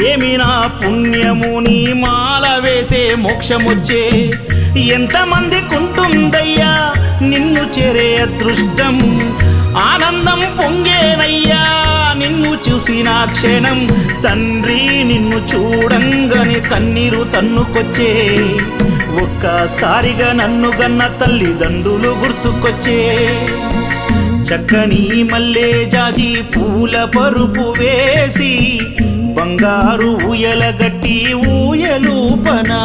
ఏమి నా పుణ్యము నీ మాల వేసే మోక్షమొచ్చే ఎంతమందికుంటుందయ్యా నిన్ను చేరే అదృష్టం ఆనందం పొంగేనయ్యా నిన్ను చూసిన క్షణం తండ్రి నిన్ను చూడంగానే కన్నీరు తన్నుకొచ్చే ఒక్కసారిగా నన్ను గన్న తల్లిదండ్రులు గుర్తుకొచ్చే చక్కని మల్లె జాజి పూల పరుపు వేసి బంగారు ఊయల గట్టి ఊయలూపనా